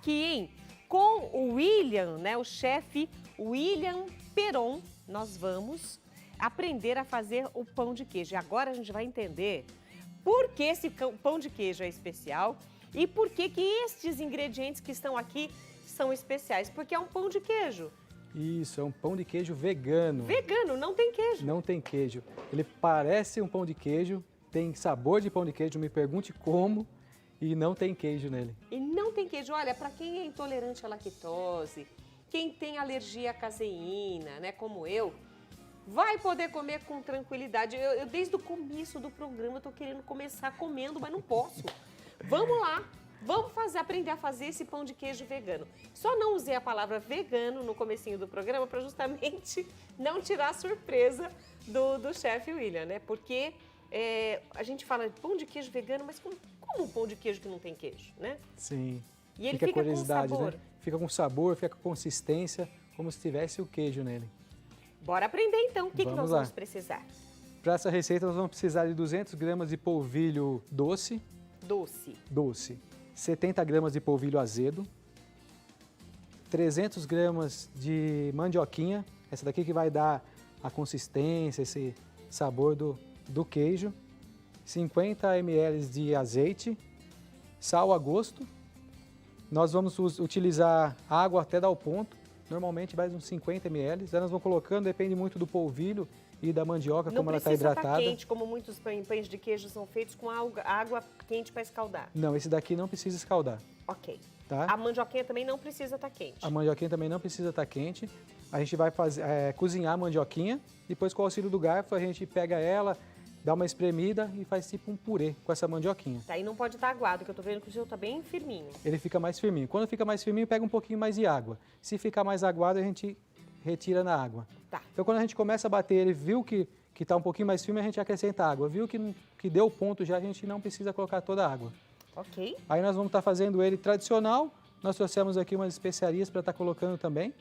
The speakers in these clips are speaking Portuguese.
aqui, hein? Com o William, né? O chefe William Peron, nós vamos aprender a fazer o pão de queijo. E agora a gente vai entender por que esse pão de queijo é especial e por que estes ingredientes que estão aqui são especiais. Porque é um pão de queijo. Isso, é um pão de queijo vegano. Vegano, não tem queijo. Não tem queijo. Ele parece um pão de queijo, tem sabor de pão de queijo, me pergunte como, e não tem queijo nele. E não tem queijo. Olha, para quem é intolerante à lactose, quem tem alergia à caseína, né, como eu, vai poder comer com tranquilidade. Eu desde o começo do programa, estou querendo começar comendo, mas não posso. Vamos lá, vamos aprender a fazer esse pão de queijo vegano. Só não usei a palavra vegano no comecinho do programa para justamente não tirar a surpresa do chefe William, né? Porque a gente fala de pão de queijo vegano, mas como um pão de queijo que não tem queijo, né? Sim. E ele fica com sabor. Né? Fica com sabor, fica com consistência, como se tivesse o queijo nele. Bora aprender então. O que nós vamos precisar? Para essa receita nós vamos precisar de 200 gramas de polvilho doce. Doce. 70 gramas de polvilho azedo. 300 gramas de mandioquinha. Essa daqui que vai dar a consistência, esse sabor do queijo. 50 ml de azeite. Sal a gosto. Nós vamos utilizar água até dar o ponto. Normalmente mais uns 50 ml. Aí nós vamos colocando, depende muito do polvilho e da mandioca, como ela está hidratada. Não precisa estar quente, como muitos pães de queijo são feitos com água quente para escaldar. Não, esse daqui não precisa escaldar. Ok. Tá? A mandioquinha também não precisa estar quente. A mandioquinha também não precisa estar quente. A gente vai cozinhar a mandioquinha. Depois, com o auxílio do garfo, a gente pega ela, dá uma espremida e faz tipo um purê com essa mandioquinha. Tá, e não pode estar aguado, que eu tô vendo que o seu tá bem firminho. Ele fica mais firminho. Quando fica mais firminho, pega um pouquinho mais de água. Se ficar mais aguado, a gente retira na água. Tá. Então, quando a gente começa a bater, ele viu que está um pouquinho mais firme, a gente acrescenta água. Viu que deu ponto já, a gente não precisa colocar toda a água. Ok. Aí nós vamos estar fazendo ele tradicional. Nós trouxemos aqui umas especiarias para estar colocando também.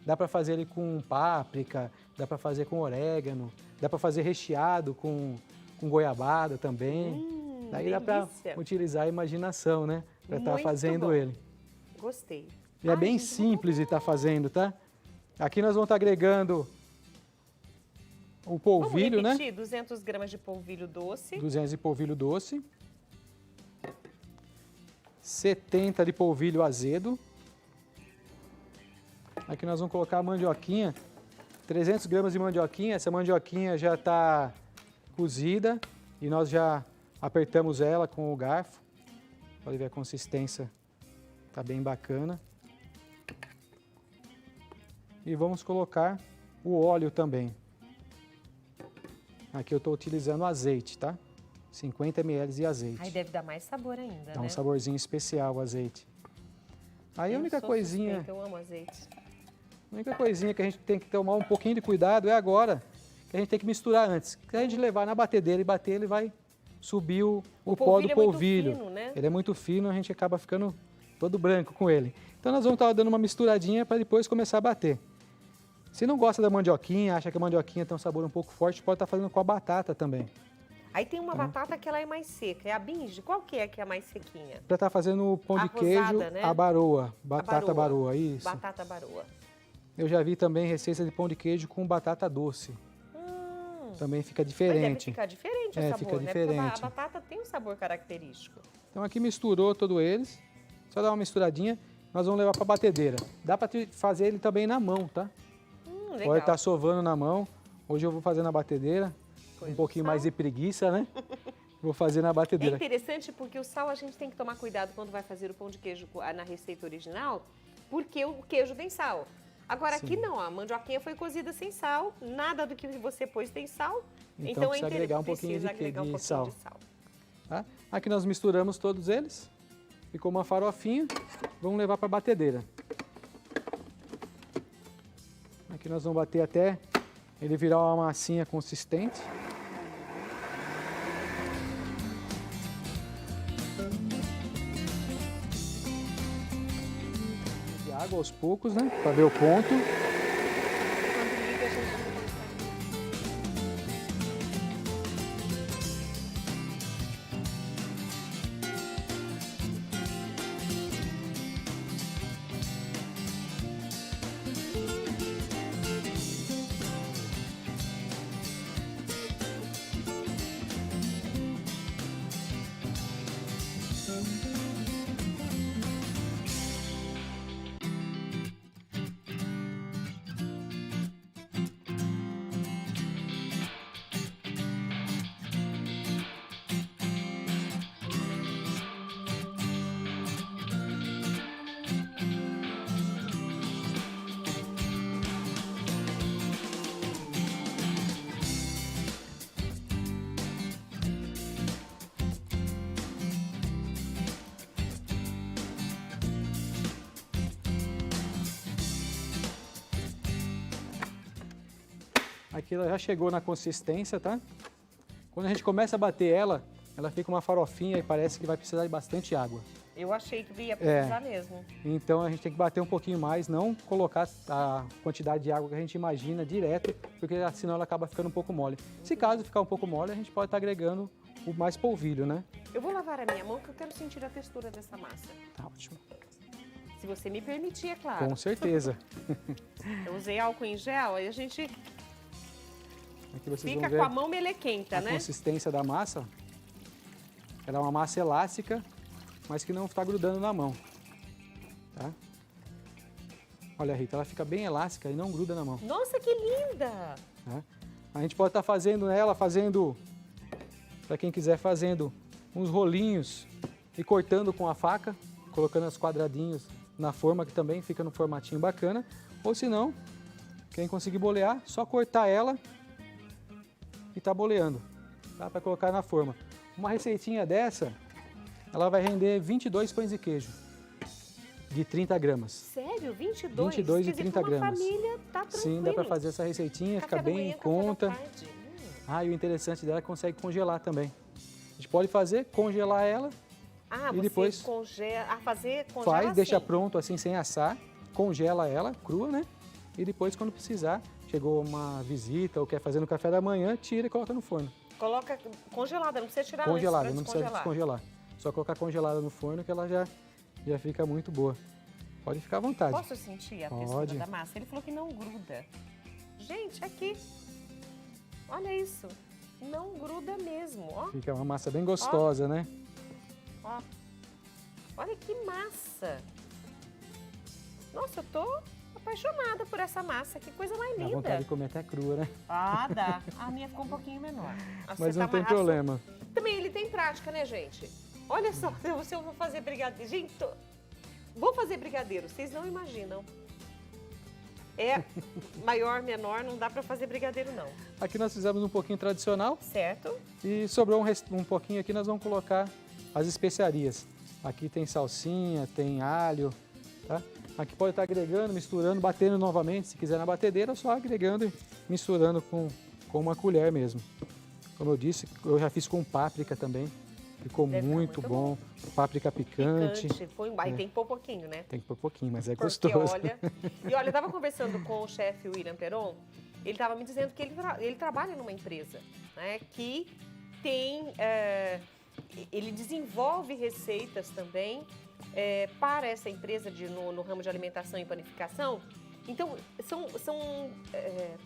Dá para fazer ele com páprica, dá para fazer com orégano, dá para fazer recheado com goiabada também. Daí delícia. dá para utilizar a imaginação, né? Para estar fazendo bom. ele. Gostei. E é bem simples de estar fazendo, tá? Aqui nós vamos estar agregando o polvilho, vamos repetir, né? 200 gramas de polvilho doce. 200 de polvilho doce. 70 de polvilho azedo. Aqui nós vamos colocar a mandioquinha. 300 gramas de mandioquinha. Essa mandioquinha já está cozida e nós já apertamos ela com o garfo. Pode ver a consistência, tá bem bacana. E vamos colocar o óleo também. Aqui eu estou utilizando azeite, tá? 50 ml de azeite. Aí deve dar mais sabor ainda, Dá né? um saborzinho especial o azeite. Aí a única coisinha... Suspeita, eu amo azeite. A única coisinha que a gente tem que tomar um pouquinho de cuidado é agora, que a gente tem que misturar antes. Se a gente levar na batedeira e bater, ele vai subir o pó do polvilho. É muito fino, né? Ele é muito fino, a gente acaba ficando todo branco com ele. Então nós vamos estar dando uma misturadinha para depois começar a bater. Se não gosta da mandioquinha, acha que a mandioquinha tem um sabor um pouco forte, pode estar fazendo com a batata também. Aí tem uma batata que ela é mais seca, é a binge. Qual que é mais sequinha? Para estar fazendo o pão de queijo, né? a baroa, batata baroa, isso. Batata baroa. Eu já vi também receita de pão de queijo com batata doce. Também fica diferente. Mas deve ficar diferente o sabor, fica né? diferente. Porque a batata tem um sabor característico. Então aqui misturou todos eles, só dar uma misturadinha, nós vamos levar para a batedeira. Dá para fazer ele também na mão, tá? Legal. Pode estar sovando na mão. Hoje eu vou fazer na batedeira, um pouquinho mais de preguiça, né? Vou fazer na É batedeira. interessante porque o sal a gente tem que tomar cuidado quando vai fazer o pão de queijo na receita original, porque o queijo tem sal. Agora aqui não, a mandioquinha foi cozida sem sal, nada do que você pôs tem sal, então precisa agregar um pouquinho de sal. Tá? Aqui nós misturamos todos eles, ficou uma farofinha, vamos levar para a batedeira. Aqui nós vamos bater até ele virar uma massinha consistente. De água aos poucos, né? Para ver o ponto. Aqui ela já chegou na consistência, tá? Quando a gente começa a bater ela, ela fica uma farofinha e parece que vai precisar de bastante água. Eu achei que ia precisar mesmo. Então a gente tem que bater um pouquinho mais, não colocar a quantidade de água que a gente imagina direto, porque senão ela acaba ficando um pouco mole. Se caso ficar um pouco mole, a gente pode estar agregando o mais polvilho, né? Eu vou lavar a minha mão, que eu quero sentir a textura dessa massa. Tá ótimo. Se você me permitir, é claro. Com certeza. Eu usei álcool em gel, aí a gente Aqui vocês fica vão ver com a mão melequenta, a né? consistência da massa. Ela é uma massa elástica, mas que não está grudando na mão. Tá? Olha, Rita, ela fica bem elástica e não gruda na mão. Nossa, que linda! Tá? A gente pode estar fazendo ela, para quem quiser, fazendo uns rolinhos e cortando com a faca, colocando os quadradinhos na forma, que também fica no formatinho bacana. Ou se não, quem conseguir bolear, só cortar ela e tá boleando, tá? Para colocar na forma. Uma receitinha dessa, ela vai render 22 pães de queijo de 30 gramas. Sério? 22? 22 Quer e dizer, 30 pra uma gramas. família tá tranquilo. Sim, dá para fazer essa receitinha, Café fica da bem manhã, em café conta. da tarde. Ah, e o interessante dela é que consegue congelar também. A gente pode fazer, congelar ela, Ah, e você depois congela, fazer faz, congelação. deixa pronto assim, sem assar, congela ela, crua, né? E depois, quando precisar, chegou uma visita ou quer fazer no café da manhã, tira e coloca no forno. Coloca congelada, não precisa tirar Congelada, antes não pra precisa descongelar. Só colocar congelada no forno que ela já fica muito boa. Pode ficar à vontade. Posso sentir a textura Pode. da massa? Ele falou que não gruda. Gente, aqui. Olha isso. Não gruda mesmo, ó. Fica uma massa bem gostosa, né? Ó. Olha que massa. Nossa, eu tô apaixonada por essa massa. Que coisa mais Dá linda. vontade de comer até crua, né? Ah, dá. A minha ficou um pouquinho menor. Mas não tem problema. Também ele tem prática, né, gente? Olha só, se eu vou fazer brigadeiro. Gente, vou fazer brigadeiro, vocês não imaginam. É maior, menor, não dá pra fazer brigadeiro, não. Aqui nós fizemos um pouquinho tradicional Certo? e sobrou um pouquinho aqui, nós vamos colocar as especiarias. Aqui tem salsinha, tem alho, tá? Aqui pode estar agregando, misturando, batendo novamente, se quiser na batedeira, só agregando e misturando com uma colher mesmo. Como eu disse, eu já fiz com páprica também, ficou Deve ficar muito muito bom. Páprica picante. Aí tem que pôr pouquinho, né? Tem que pôr pouquinho, mas é Porque gostoso. olha... E olha, eu tava conversando com o chefe William Peron, ele tava me dizendo que ele trabalha numa empresa, né, que tem... ele desenvolve receitas também para essa empresa no ramo de alimentação e panificação. Então,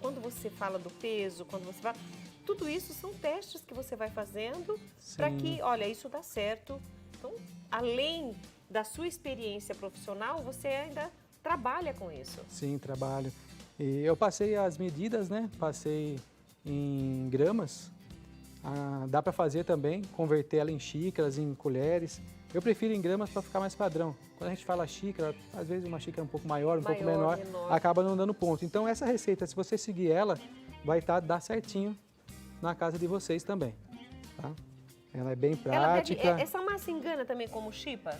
quando você fala do peso, quando você fala... Tudo isso são testes que você vai fazendo para que, olha, isso dá certo. Então, além da sua experiência profissional, você ainda trabalha com isso. Sim, trabalho. E eu passei as medidas, né? Passei em gramas. Ah, dá para fazer também, converter ela em xícaras, em colheres. Eu prefiro em gramas para ficar mais padrão. Quando a gente fala xícara, às vezes uma xícara um pouco maior, um pouco menor, acaba não dando ponto. Então essa receita, se você seguir ela, vai dar certinho na casa de vocês também, tá? Ela é bem prática. Essa massa engana também como chipa?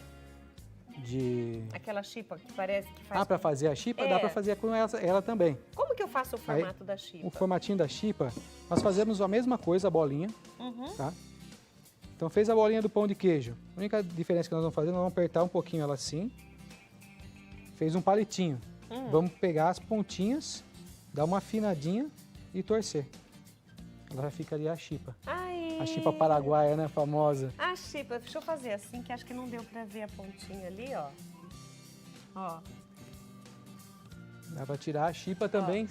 Aquela chipa que parece que faz... Ah, para fazer a chipa, dá para fazer com ela também. Como que eu faço o formato da chipa? O formatinho da chipa, nós fazemos a mesma coisa, a bolinha, tá? Então fez a bolinha do pão de queijo. A única diferença que nós vamos fazer, nós vamos apertar um pouquinho ela assim. Fez um palitinho. Vamos pegar as pontinhas, dar uma afinadinha e torcer. Ela já fica ali a chipa. Ai. A chipa paraguaia, né? Famosa. A chipa, deixa eu fazer assim, que acho que não deu pra ver a pontinha ali, ó. Ó. Dá pra tirar a chipa também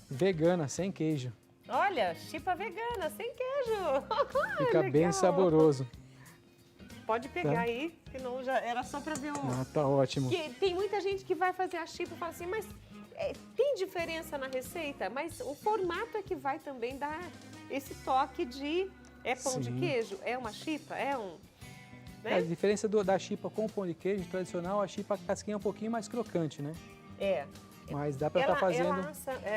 vegana, sem queijo. Olha, chipa vegana, sem queijo. Fica bem saboroso. Pode pegar aí, que não já era só pra ver um... Ah, tá ótimo. Tem muita gente que vai fazer a chipa e fala assim, mas tem diferença na receita? Mas o formato é que vai também dar esse toque de... É pão de queijo? É uma chipa? É um... Né? A diferença da chipa com o pão de queijo tradicional, a chipa a casquinha é um pouquinho mais crocante, né? Mas dá para estar fazendo...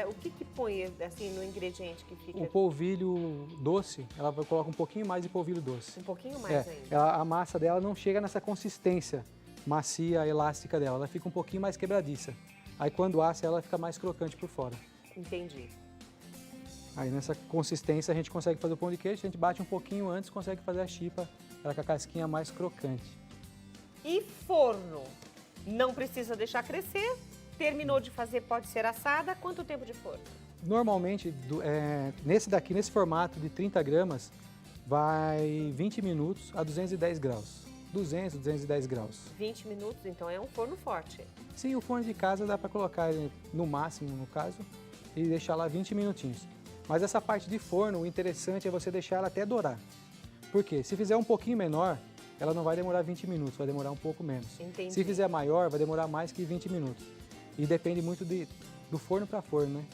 o que põe assim, no ingrediente que fica? O polvilho doce, ela coloca um pouquinho mais de polvilho doce. Um pouquinho mais ainda? A massa dela não chega nessa consistência macia, elástica dela. Ela fica um pouquinho mais quebradiça. Aí quando assa, ela fica mais crocante por fora. Entendi. Aí nessa consistência a gente consegue fazer o pão de queijo, a gente bate um pouquinho antes, consegue fazer a chipa, ela com a casquinha mais crocante. E forno? Não precisa deixar crescer. Terminou de fazer, pode ser assada. Quanto tempo de forno? Normalmente, nesse formato de 30 gramas, vai 20 minutos a 210 graus. 200, 210 graus. 20 minutos, então é um forno forte. Sim, o forno de casa dá para colocar ele no máximo, no caso, e deixar lá 20 minutinhos. Mas essa parte de forno, o interessante é você deixar ela até dourar. Por quê? Se fizer um pouquinho menor, ela não vai demorar 20 minutos, vai demorar um pouco menos. Entendi. Se fizer maior, vai demorar mais que 20 minutos. E depende muito do forno para forno, né?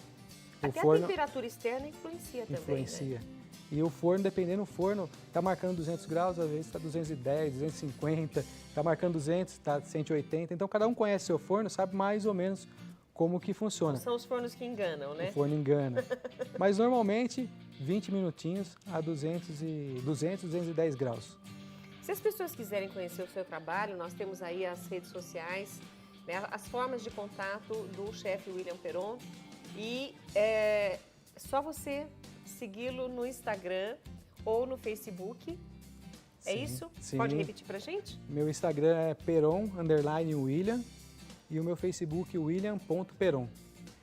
Até forno a temperatura externa influencia também, influencia. né? E o forno, dependendo do forno, está marcando 200 graus, às vezes está 210, 250, está marcando 200, está 180. Então, cada um conhece seu forno, sabe mais ou menos como que funciona. São os fornos que enganam, né? O forno engana. Mas, normalmente, 20 minutinhos a 200, 210 graus. Se as pessoas quiserem conhecer o seu trabalho, nós temos aí as redes sociais, né, as formas de contato do chefe William Peron. E é só você segui-lo no Instagram ou no Facebook. É Sim, isso? sim. Pode repetir pra gente? Meu Instagram é peron_william e o meu Facebook william.peron.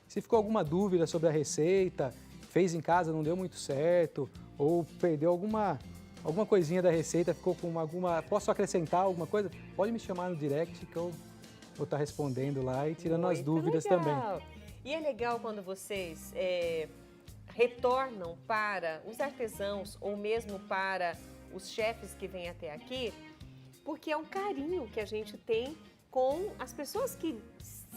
Se ficou alguma dúvida sobre a receita, fez em casa, não deu muito certo, ou perdeu alguma coisinha da receita, ficou com posso acrescentar alguma coisa? Pode me chamar no direct que eu vou estar respondendo lá e tirando as dúvidas também. E é legal quando vocês retornam para os artesãos ou mesmo para os chefes que vêm até aqui, porque é um carinho que a gente tem com as pessoas que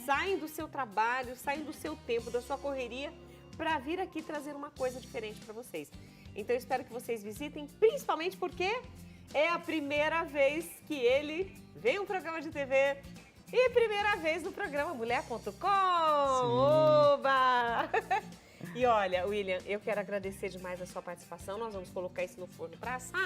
saem do seu trabalho, saem do seu tempo, da sua correria, para vir aqui trazer uma coisa diferente para vocês. Então eu espero que vocês visitem, principalmente porque é a primeira vez que ele vem um programa de TV e primeira vez no programa Mulher.com. Oba! E olha, William, eu quero agradecer demais a sua participação. Nós vamos colocar isso no forno para assar.